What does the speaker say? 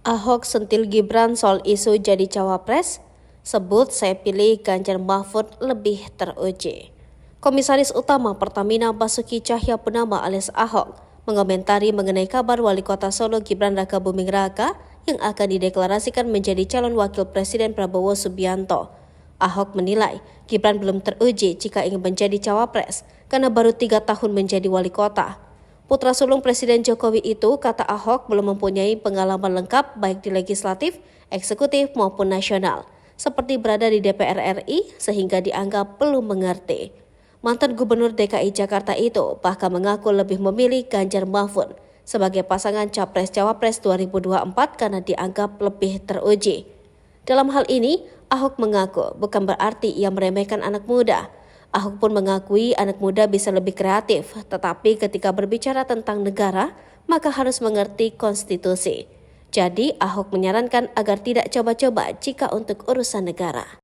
Ahok sentil Gibran soal isu jadi cawapres, sebut saya pilih Ganjar Mahfud lebih teruji. Komisaris Utama Pertamina Basuki Cahayapurnama alias Ahok mengomentari mengenai kabar Wali Kota Solo Gibran Rakabuming Raka yang akan dideklarasikan menjadi calon wakil Presiden Prabowo Subianto. Ahok menilai Gibran belum teruji jika ingin menjadi cawapres karena baru 3 tahun menjadi wali kota. Putra sulung Presiden Jokowi itu, kata Ahok, belum mempunyai pengalaman lengkap baik di legislatif, eksekutif maupun nasional, seperti berada di DPR RI sehingga dianggap belum mengerti. Mantan Gubernur DKI Jakarta itu bahkan mengaku lebih memilih Ganjar Mahfud sebagai pasangan Capres-Cawapres 2024 karena dianggap lebih teruji. Dalam hal ini, Ahok mengaku bukan berarti ia meremehkan anak muda. Ahok pun mengakui anak muda bisa lebih kreatif, tetapi ketika berbicara tentang negara, maka harus mengerti konstitusi. Jadi, Ahok menyarankan agar tidak coba-coba jika untuk urusan negara.